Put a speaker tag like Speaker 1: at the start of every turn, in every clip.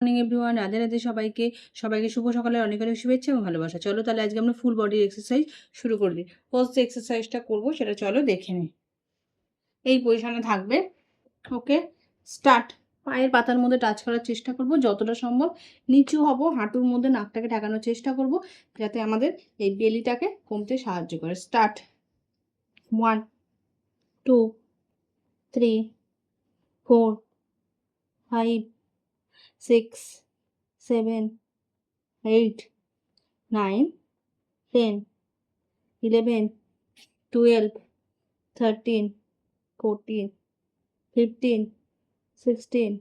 Speaker 1: Morning everyone, Radhe Radhe সবাইকে। সবাইকে শুভ সকালের অনেক অনেক শুভেচ্ছা এবং ভালোবাসা। চলো তাহলে আজকে আমরা ফুল বডির এক্সারসাইজ শুরু করে দিই। ফার্স্ট যে এক্সারসাইজটা করবো সেটা চলো দেখে নিই। এই পজিশনে থাকবে, ওকে। স্টার্ট। পায়ের পাতার মধ্যে টাচ করার চেষ্টা করব, যতটা সম্ভব নিচু হব, হাঁটুর মধ্যে নাকটাকে ঢাকানোর চেষ্টা করব যাতে আমাদের এই বেলিটাকে কমতে সাহায্য করে। স্টার্ট। 1 2 3 4 5 6 7 8 9 10 11 12 13 14 15 16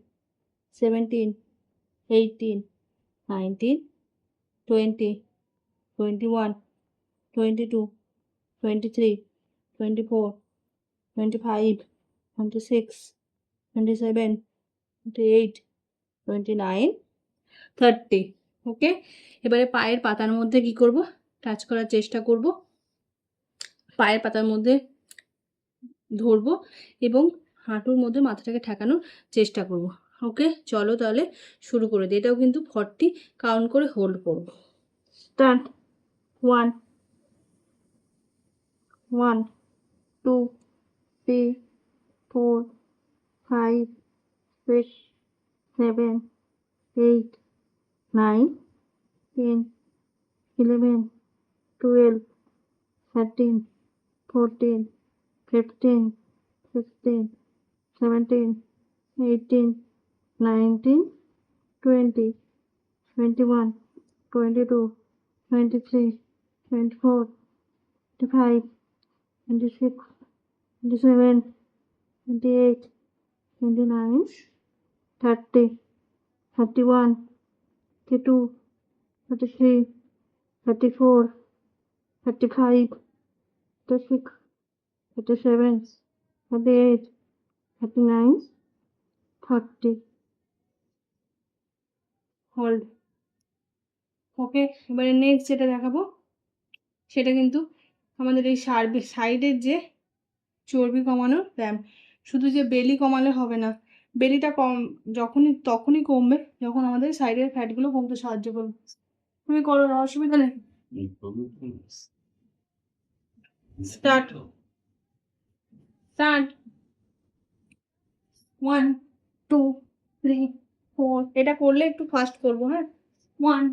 Speaker 1: 17 18 19 20 21 22 23 24 25 26 27 28 29 30। ওকে, এবারে পায়ের পাতার মধ্যে কি করব, টাচ করার চেষ্টা করব, পায়ের পাতার মধ্যে ধরবো এবং হাঁটুর মধ্যে মাথাটাকে ঠেকানোর চেষ্টা করব। ওকে, চলো তাহলে শুরু করে দিই। এটাও কিন্তু 40 কাউন্ট করে হোল্ড করব। স্টার্ট। 1 1 2 3 4 5 6 7 8 9 10 11 12 13 14 15 16 17 18 19 20 21 22 23 24 25 26 27 28 29 30 31 32 33 34 35 36 37 38 39 30 হোল্ড। ওকে, এবারে নেক্সট যেটা দেখাবো সেটা কিন্তু আমাদের এই সাইডের যে চর্বি কমানোর ব্যায়াম। শুধু যে বেলি কমালে হবে না, বেলিটা তখনই কমবে যখন আমাদের সাইডের ফ্যাটগুলো কমতে সাহায্য করবে। তুমি করো, অসুবিধা নেই। স্টার্ট। 1 2 3 4, এটা করলে একটু ফাস্ট করবো, হ্যাঁ। 1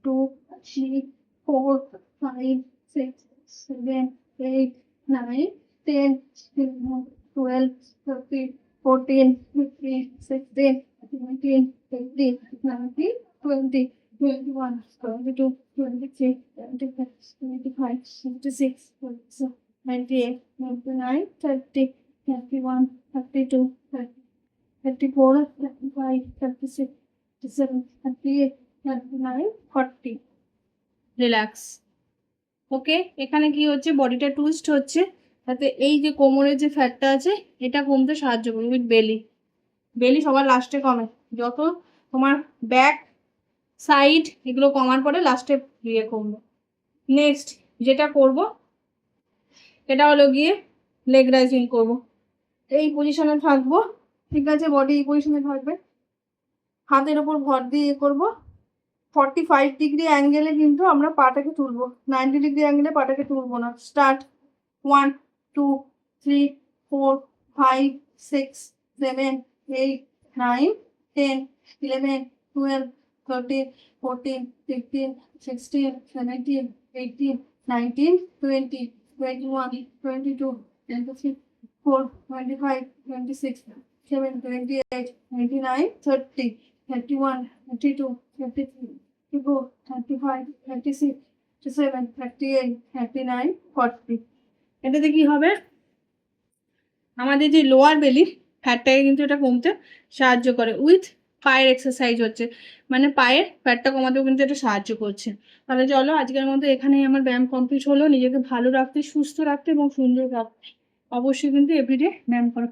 Speaker 1: 2 3 4 5 6 7 8 9 10 11 12 13 14 15 16 17 18 19 20 21 22 23 24 25 26 27 28 29 30 31 32 34 35 36 37 38 39 40। রিল্যাক্স। ওকে, এখানে কি হচ্ছে, বডিটা টুইস্ট হচ্ছে তাতে এই যে কোমরের যে ফ্যাটটা আছে এটা কমতে সাহায্য করবে। উইথ বেলি সবার লাস্টে কমে, যত তোমার ব্যাক সাইড এগুলো কমার পরে লাস্টে গিয়ে কমবে। নেক্সট যেটা করব এটা হলো গিয়ে লেগ রাইজিং করব। এই পজিশনে থাকবো, ঠিক আছে, বডি এই পজিশনে থাকবে, হাতের ওপর ভর দিয়ে করবো। 45 ডিগ্রি অ্যাঙ্গেলে কিন্তু আমরা পাটাকে তুলবো, 90 ডিগ্রি অ্যাঙ্গেলে পাটাকে তুলবো না। স্টার্ট। 1 2 3 4 5 6 7 8 9 10 11 12 13 14 15 16 17 18 19 20 21 22 23 24 25 26 27 28 29 30 31 32 33 34 35 36 37 38 39 40। এটাতে কি হবে, আমাদের যে লোয়ার বেলির ফ্যাটটাকে কিন্তু এটা কমতে সাহায্য করে। উইথ পায়ের এক্সারসাইজ হচ্ছে, মানে পায়ের ফ্যাটটা কমাতেও কিন্তু এটা সাহায্য করছে। তাহলে চলো আজকের মধ্যে এখানেই আমার ব্যায়াম কমপ্লিট হলো। নিজেকে ভালো রাখতে, সুস্থ রাখতে এবং সুন্দর রাখতে অবশ্যই কিন্তু এভরিডে ব্যায়াম করো।